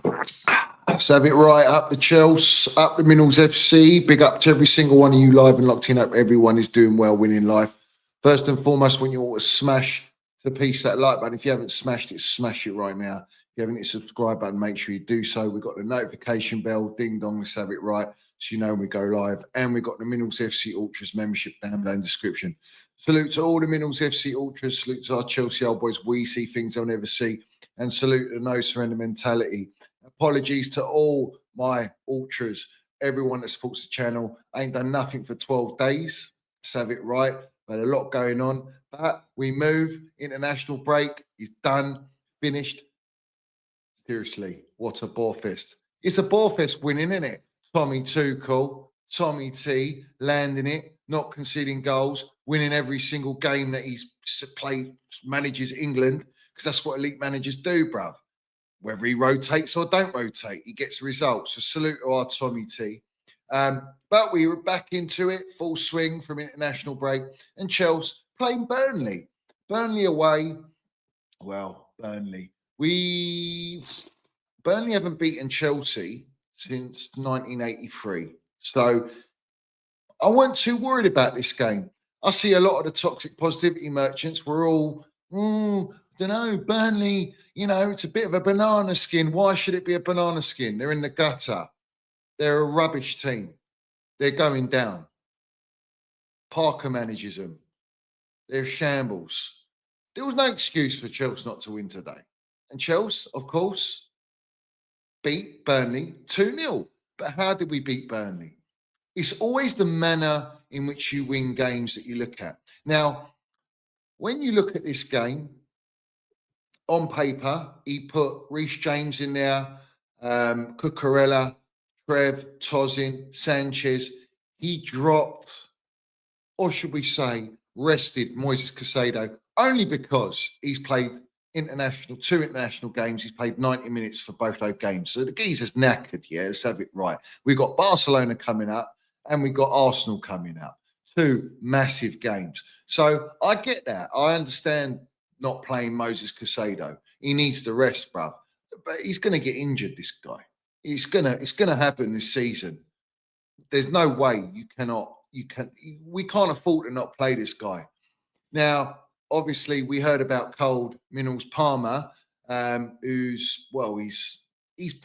Let's have it right. Up the Chelsea, up the Minerals FC. Big up to every single one of you live and locked in. Up everyone is doing well, winning life. First and foremost, when you all smash to piece that like button. If you haven't smashed it, smash it right now. If you haven't hit the subscribe button, make sure you do so. We've got the notification bell, ding dong, let's have it right, so you know when we go live. And we've got the Minerals FC Ultras membership down below in the description. Salute to all the Minerals FC Ultras. Salute to our Chelsea old boys. We see things they'll never see. And salute the no surrender mentality. Apologies to all my ultras, everyone that supports the channel. I ain't done nothing for 12 days. Let's have it right. But a lot going on. But we move. International break is done, finished. Seriously, what a bore fest. It's a bore fest winning, isn't it? Tommy Tuchel, Tommy T, landing it, not conceding goals, winning every single game that he's played, manages England, because that's what elite managers do, bruv. Whether he rotates or don't rotate, he gets results. So salute to our Tommy T. But we were back into it, full swing from international break. And Chelsea playing Burnley. Burnley away. Well, Burnley. Burnley haven't beaten Chelsea since 1983. So I wasn't too worried about this game. I see a lot of the toxic positivity merchants were all, don't know, Burnley, it's a bit of a banana skin. Why should it be a banana skin? They're in the gutter. They're a rubbish team. They're going down. Parker manages them. They're shambles. There was no excuse for Chelsea not to win today. And Chelsea, of course, beat Burnley 2-0. But how did we beat Burnley? It's always the manner in which you win games that you look at. Now, when you look at this game, on paper, he put Reece James in there, Cucurella, Trev, Tozin, Sanchez. He dropped, or should we say, rested Moises Caicedo, only because he's played two international games. He's played 90 minutes for both those games. So the geezer's knackered, yeah, let's have it right. We've got Barcelona coming up and we've got Arsenal coming up. Two massive games. So I get that. I understand not playing Moises Caicedo. He needs the rest, bruv. But he's going to get injured, this guy. It's gonna happen this season. There's no way we can't afford to not play this guy. Now, obviously, we heard about Cold Minerals Palmer, he's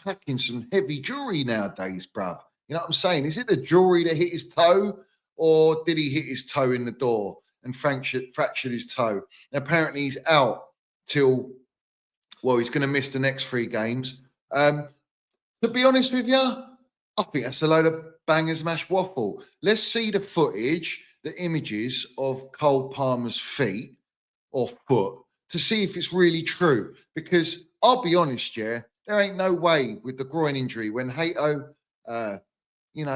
packing some heavy jewelry nowadays, bruv. You know what I'm saying? Is it the jewelry that hit his toe, or did he hit his toe in the door and fractured his toe? And apparently, he's out till, he's going to miss the next 3 games. To be honest with you, I think that's a load of bangers mash waffle. Let's see the footage, the images of Cole Palmer's feet or foot to see if it's really true. Because I'll be honest, yeah, there ain't no way with the groin injury when Hato,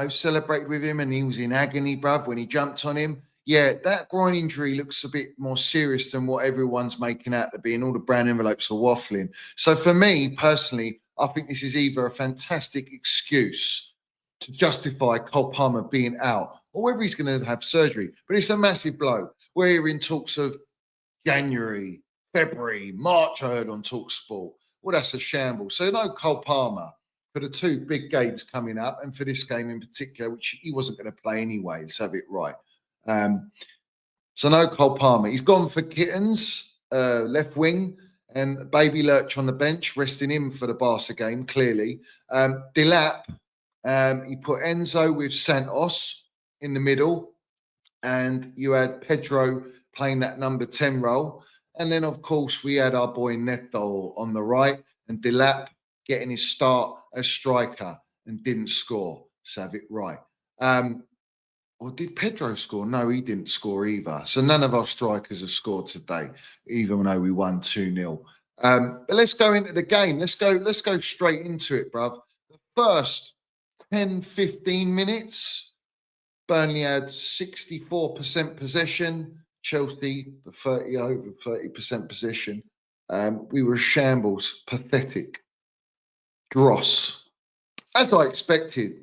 celebrated with him and he was in agony, bruv, when he jumped on him. Yeah, that groin injury looks a bit more serious than what everyone's making out to be, and all the brown envelopes are waffling. So for me, personally, I think this is either a fantastic excuse to justify Cole Palmer being out, or whether he's going to have surgery. But it's a massive blow. We're in talks of January, February, March, I heard on TalkSport. Well, that's a shambles. So no Cole Palmer for the 2 big games coming up, and for this game in particular, which he wasn't going to play anyway. Let's have it right. So no Cole Palmer. He's gone for Kittens, left wing, and Baby Lurch on the bench, resting him for the Barca game, clearly. Delap, he put Enzo with Santos in the middle, and you had Pedro playing that number 10 role. And then, of course, we had our boy Neto on the right, and Delap getting his start as striker and didn't score. Let's have it right. Or did Pedro score? No, he didn't score either. So none of our strikers have scored today, even though we won 2-0. But let's go into the game. Let's go straight into it, bruv. The first 10, 15 minutes, Burnley had 64% possession. Chelsea, the 30% possession. We were shambles, pathetic. Dross. As I expected,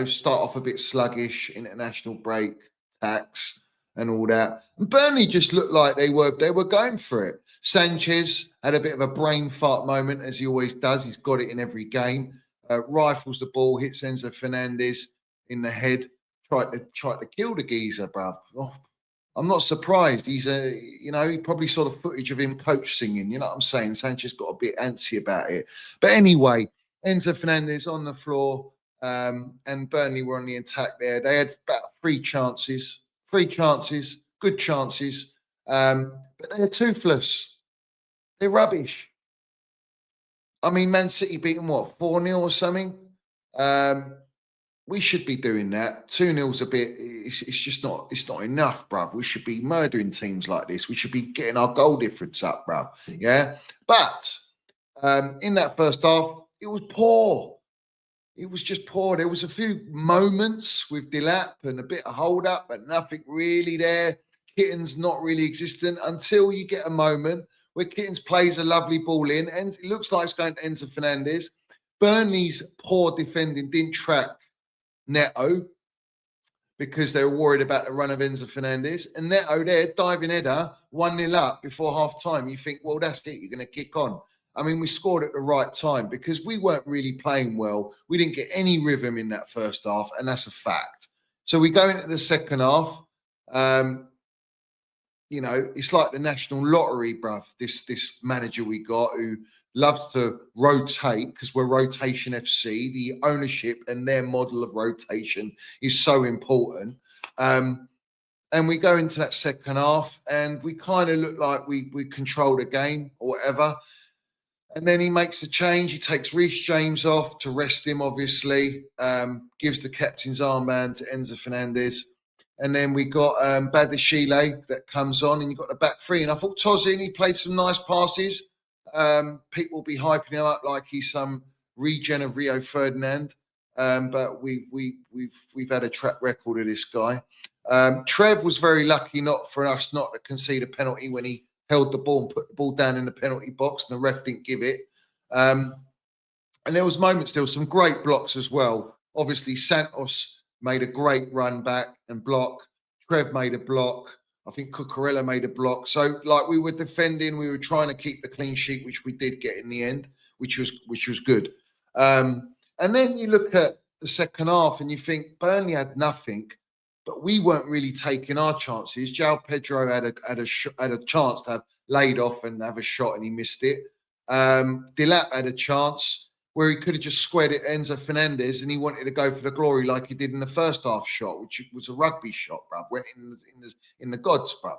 start off a bit sluggish, international break, tax, and all that. And Burnley just looked like they were going for it. Sanchez had a bit of a brain fart moment, as he always does. He's got it in every game. Rifles the ball, hits Enzo Fernandez in the head, tried to kill the geezer, bruv. Oh, I'm not surprised. He's he probably saw the footage of him coach singing. You know what I'm saying? Sanchez got a bit antsy about it. But anyway, Enzo Fernandez on the floor, and Burnley were on the attack there. They had about three chances, good chances, but they're toothless. They're rubbish. I mean, Man City beat them, what, 4-0 or something? We should be doing that. 2-0's a bit, it's just not, it's not enough, bruv. We should be murdering teams like this. We should be getting our goal difference up, bruv. Yeah. But in that first half, it was poor. It was just poor. There was a few moments with Delap and a bit of hold up, but nothing really there. Kittens not really existent until you get a moment where Kittens plays a lovely ball in, and it looks like it's going to Enzo Fernandez. Burnley's poor defending didn't track Neto because they were worried about the run of Enzo Fernandez. And Neto there, diving header, 1-0 up before half time. You think, well, that's it. You're going to kick on. I mean, we scored at the right time because we weren't really playing well. We didn't get any rhythm in that first half, and that's a fact. So we go into the second half. It's like the national lottery, bruv. This manager we got who loves to rotate because we're rotation FC. The ownership and their model of rotation is so important. And we go into that second half and we kind of look like we control the game or whatever. And then he makes a change. He takes Reece James off to rest him, obviously. Gives the captain's armband to Enzo Fernandez. And then we got Badashile that comes on, and you got the back three. And I thought Tozin, he played some nice passes. People will be hyping him up like he's some regen of Rio Ferdinand. But we've had a track record of this guy. Trev was very lucky not for us not to concede a penalty when he held the ball and put the ball down in the penalty box, and the ref didn't give it. And there was some great blocks as well. Obviously, Santos made a great run back and block. Trev made a block. I think Cucurella made a block. So, like, we were defending, we were trying to keep the clean sheet, which we did get in the end, which was good. And then you look at the second half and you think Burnley had nothing, but we weren't really taking our chances. João Pedro had a chance to have laid off and have a shot, and he missed it. Delap had a chance where he could have just squared it Enzo Fernandez, and he wanted to go for the glory like he did in the first half shot, which was a rugby shot, bruv. Went in the gods, bruv.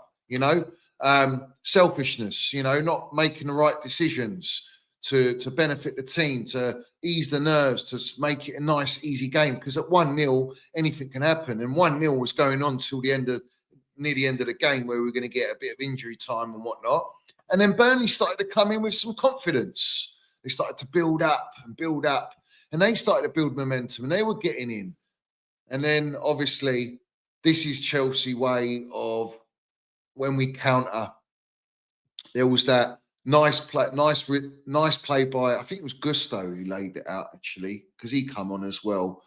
Selfishness. Not making the right decisions to benefit the team, to ease the nerves, to make it a nice, easy game. Because at 1-0, anything can happen. And 1-0 was going on till near the end of the game, where we were going to get a bit of injury time and whatnot. And then Burnley started to come in with some confidence. They started to build up, and they started to build momentum, and they were getting in. And then, obviously, this is Chelsea way of when we counter. There was that nice play by, I think it was Gusto who laid it out, actually, because he come on as well.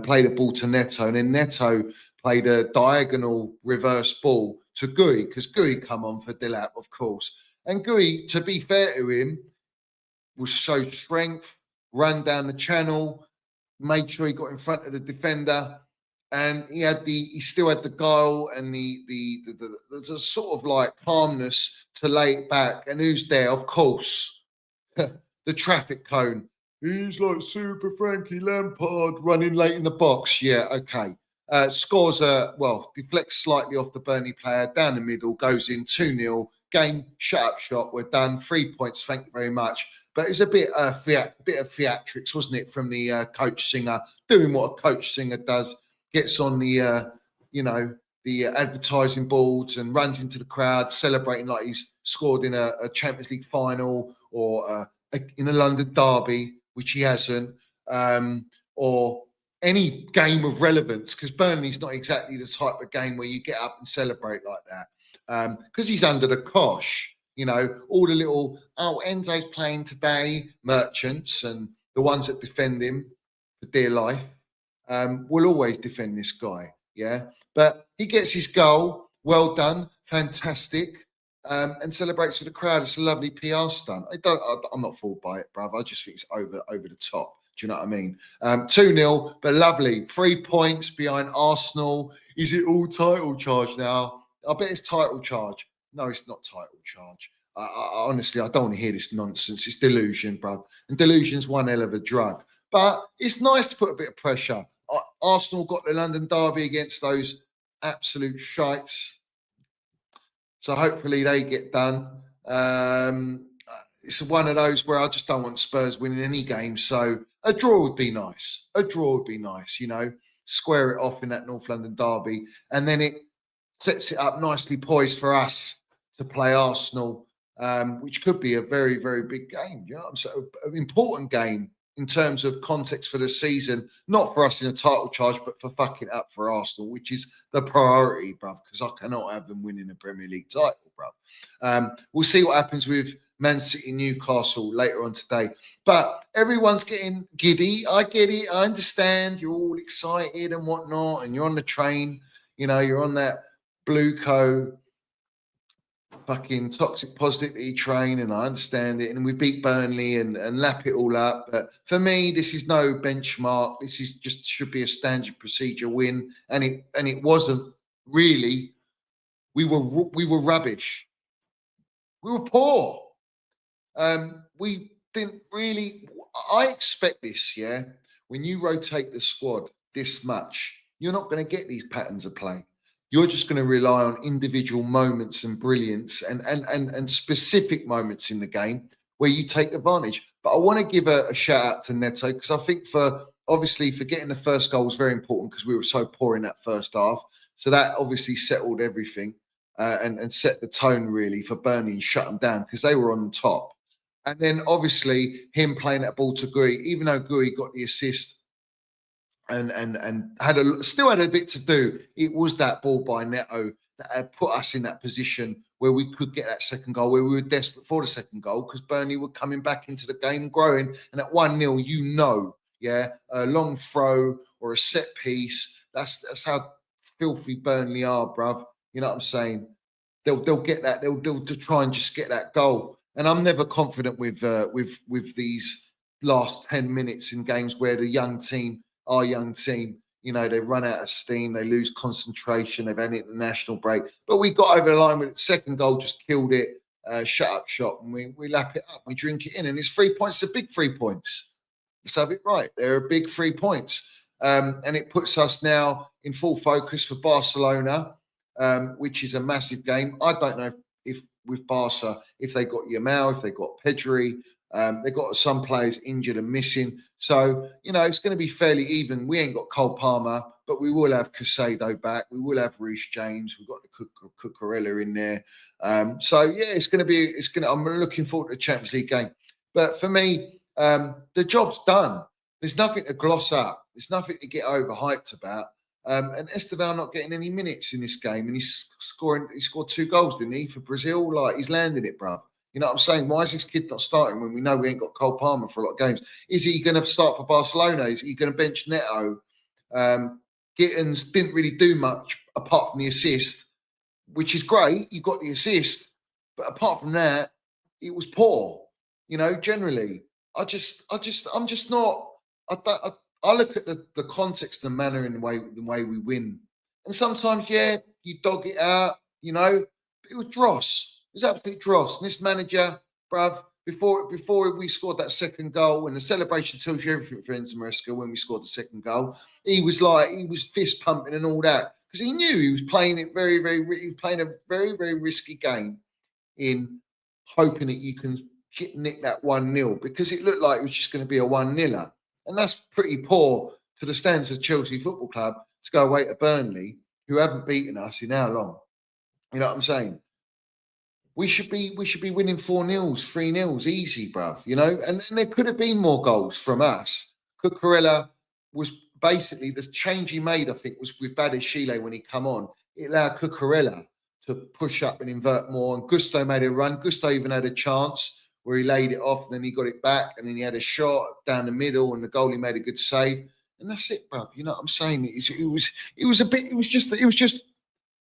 Played a ball to Neto, and then Neto played a diagonal reverse ball to Gui, because Gui come on for Delap, of course. And Gui, to be fair to him, showed strength, ran down the channel, made sure he got in front of the defender, and he still had the guile and the sort of like calmness to lay it back. And who's there? Of course, the traffic cone. He's like Super Frankie Lampard running late in the box. Yeah, okay. Scores deflects slightly off the Burnley player, down the middle, goes in 2-0. Game, shut up shop, we're done. 3 points, thank you very much. But it was a bit of theatrics, wasn't it, from the coach singer, doing what a coach singer does, gets on the advertising boards and runs into the crowd, celebrating like he's scored in a Champions League final or in a London derby, which he hasn't, or any game of relevance, because Burnley's not exactly the type of game where you get up and celebrate like that, because he's under the cosh. All the little, Enzo's playing today, merchants, and the ones that defend him for dear life will always defend this guy, yeah? But he gets his goal, well done, fantastic. and celebrates with the crowd. It's a lovely PR stunt. I'm not fooled by it, bruv. I just think it's over the top. Do you know what I mean? 2-0, but lovely. 3 points behind Arsenal. Is it all title charge now? I bet it's title charge. No, it's not title charge. Honestly, I don't want to hear this nonsense. It's delusion, bruv. And delusion's one hell of a drug. But it's nice to put a bit of pressure. Arsenal got the London derby against those absolute shites. So hopefully they get done. It's one of those where I just don't want Spurs winning any game. So a draw would be nice. A draw would be nice, square it off in that North London derby. And then it sets it up nicely poised for us to play Arsenal, which could be a very, very big game. So an important game in terms of context for the season, not for us in a title charge, but for fucking up for Arsenal, which is the priority, bruv, because I cannot have them winning the Premier League title, bruv. We'll see what happens with Man City, Newcastle later on today. But everyone's getting giddy. I get it. I understand. You're all excited and whatnot, and you're on the train. You're on that Blueco fucking toxic positivity train, and I understand it. And we beat Burnley and lap it all up. But for me, this is no benchmark. This is just should be a standard procedure win, and it wasn't really. We were rubbish. We were poor. We didn't really. I expect this. Yeah, when you rotate the squad this much, you're not going to get these patterns of play. You're just going to rely on individual moments and brilliance and specific moments in the game where you take advantage. But I want to give a shout out to Neto, because I think for getting the first goal was very important, because we were so poor in that first half. So that obviously settled everything and set the tone really for Burnley and shut them down, because they were on top. And then obviously him playing that ball to Gui, even though Gui got the assist, and still had a bit to do. It was that ball by Neto that had put us in that position where we could get that second goal, where we were desperate for the second goal, because Burnley were coming back into the game, growing. And at 1-0, a long throw or a set piece. That's how filthy Burnley are, bruv. You know what I'm saying? They'll get that. They'll try and just get that goal. And I'm never confident with these last 10 minutes in games where our young team, they run out of steam, they lose concentration, they've had an international break. But we got over the line with it. Second goal, just killed it, shut up shop, and we lap it up, we drink it in. And it's 3 points, it's a big 3 points. Let's have it right. They're a big 3 points. And it puts us now in full focus for Barcelona, which is a massive game. I don't know if with Barca, if they got Yamal, if they got Pedri, they've got some players injured and missing. So, it's going to be fairly even. We ain't got Cole Palmer, but we will have Casado back. We will have Reece James. We've got the Cucurella in there. I'm looking forward to the Champions League game. But for me, the job's done. There's nothing to gloss up. There's nothing to get overhyped about. And Esteban not getting any minutes in this game. And he scored 2 goals, didn't he, for Brazil? Like, he's landing it, bro. You know what I'm saying? Why is this kid not starting when we know we ain't got Cole Palmer for a lot of games? Is he going to start for Barcelona? Is he going to bench Neto? Gittins didn't really do much apart from the assist, which is great. You got the assist, but apart from that, it was poor. Generally, I'm just not. I look at the context, the manner, and the way we win, and sometimes, you dog it out. It was dross. It was absolute dross. And this manager, bruv, before we scored that second goal, and the celebration tells you everything for Enzo Maresca when we scored the second goal, he was fist pumping and all that, because he knew he was playing it he was playing a very, very risky game in hoping that you can nick that 1-0, because it looked like it was just going to be a 1-0. And that's pretty poor to the standards of Chelsea Football Club to go away to Burnley, who haven't beaten us in how long? You know what I'm saying? We should be winning 4-0, 3-0, easy, bruv. And there could have been more goals from us. Cucurella was basically the change he made, I think, was with Badiashile when he come on. It allowed Cucurella to push up and invert more. And Gusto made a run. Gusto even had a chance where he laid it off, and then he got it back, and then he had a shot down the middle, and the goalie made a good save. And that's it, bruv. You know what I'm saying? It was just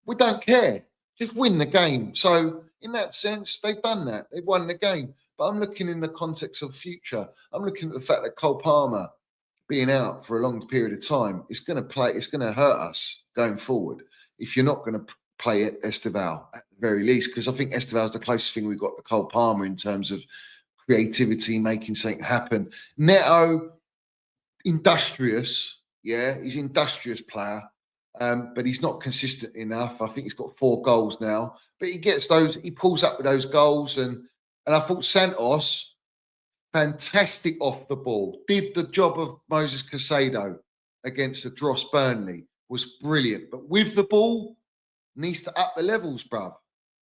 we don't care. Just win the game. So in that sense, they've done that. They've won the game. But I'm looking in the context of future. I'm looking at the fact that Cole Palmer being out for a long period of time is going to play. It's going to hurt us going forward if you're not going to play Esteval at the very least. Because I think Esteval's the closest thing we've got to Cole Palmer in terms of creativity, making something happen. Neto, industrious. Yeah, he's an industrious player. But he's not consistent enough. I think he's got 4 goals now, but he gets those. He pulls up with those goals, and I thought Santos, fantastic off the ball, did the job of Moses Caicedo against the Dross Burnley, was brilliant. But with the ball, needs to up the levels, bruv.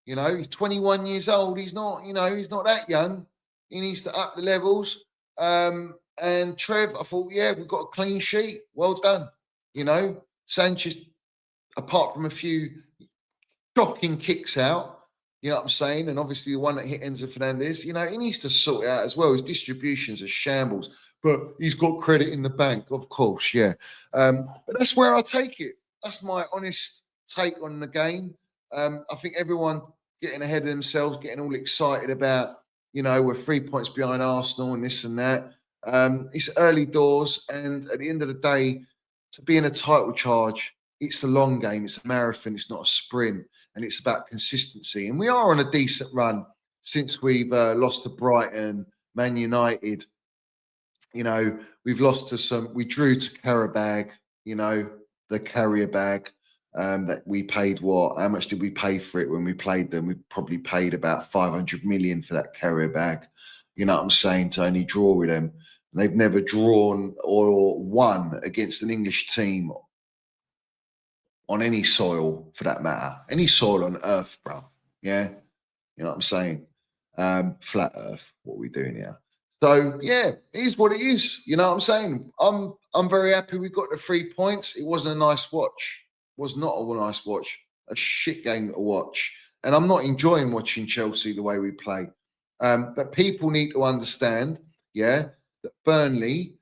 You know, he's 21 years old. He's not, he's not that young. He needs to up the levels. And Trev, I thought, yeah, we've got a clean sheet. Well done. Sanchez, apart from a few shocking kicks out, you know what I'm saying? And obviously the one that hit Enzo Fernandez, he needs to sort it out as well. His distributions are shambles, but he's got credit in the bank, of course, yeah. But that's where I take it. That's my honest take on the game. I think everyone getting ahead of themselves, getting all excited about, we're 3 points behind Arsenal and this and that. It's early doors, and at the end of the day, to be in a title charge, it's a long game. It's a marathon. It's not a sprint, and it's about consistency. And we are on a decent run since we've lost to Brighton, Man United. We've lost to some. We drew to Karabag. The carrier bag that we paid. How much did we pay for it when we played them? We probably paid about 500 million for that carrier bag. You know what I'm saying? To only draw with them. They've never drawn or won against an English team on any soil, for that matter. Any soil on earth, bro. Yeah? You know what I'm saying? Flat earth, what we're doing here. So, yeah, it is what it is. You know what I'm saying? I'm very happy we got the 3 points. It wasn't a nice watch. It was not a nice watch. A shit game to watch. And I'm not enjoying watching Chelsea the way we play. But people need to understand, yeah, that Burnley,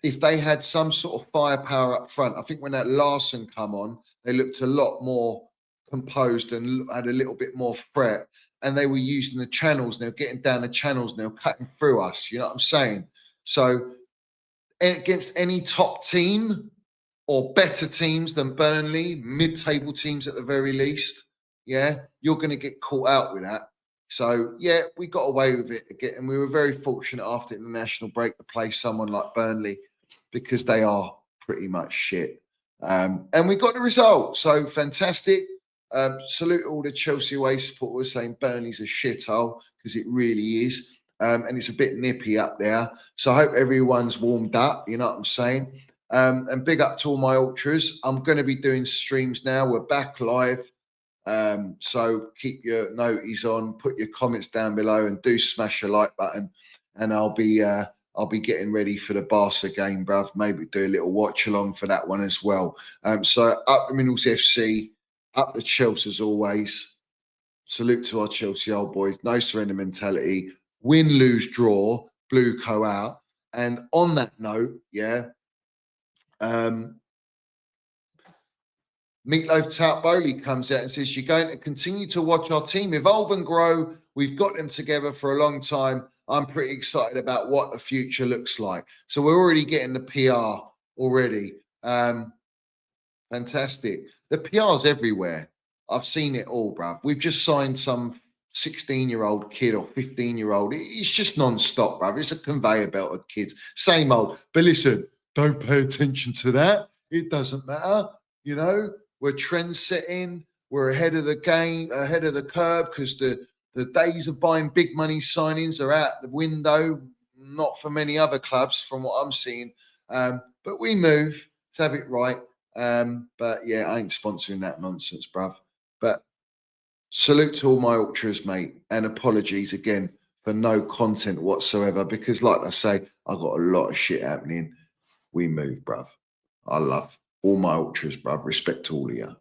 if they had some sort of firepower up front, I think when that Larson come on, they looked a lot more composed and had a little bit more threat. And they were using the channels. They were getting down the channels. And they were cutting through us. You know what I'm saying? So against any top team or better teams than Burnley, mid-table teams at the very least, yeah, you're going to get caught out with that. So, yeah, we got away with it again. And we were very fortunate after the international break to play someone like Burnley because they are pretty much shit. And we got the result. So, fantastic. Salute all the Chelsea away supporters saying Burnley's a shithole, because it really is. And it's a bit nippy up there. So, I hope everyone's warmed up. You know what I'm saying? And big up to all my ultras. I'm going to be doing streams now. We're back live. So keep your noties on, put your comments down below, and do smash a like button. And I'll be getting ready for the Barca game, bruv. Maybe do a little watch along for that one as well. So up the Minerals FC, up the Chelsea as always. Salute to our Chelsea old boys. No surrender mentality. Win, lose, draw. Blue co out. And on that note, yeah. Meatloaf Tout Bowley comes out and says, you're going to continue to watch our team evolve and grow. We've got them together for a long time. I'm pretty excited about what the future looks like. So we're already getting the PR already. Fantastic. The PR's everywhere. I've seen it all, bruv. We've just signed some 16-year-old kid or 15-year-old. It's just non-stop, bruv. It's a conveyor belt of kids. Same old. But listen, don't pay attention to that. It doesn't matter. We're trend setting. We're ahead of the game, ahead of the curve, because the days of buying big money signings are out the window. Not for many other clubs, from what I'm seeing. But we move. Let's have it right. But yeah, I ain't sponsoring that nonsense, bruv. But salute to all my ultras, mate, and apologies again for no content whatsoever. Because, like I say, I got a lot of shit happening. We move, bruv. I love all my ultras, bruv. Respect to all of you.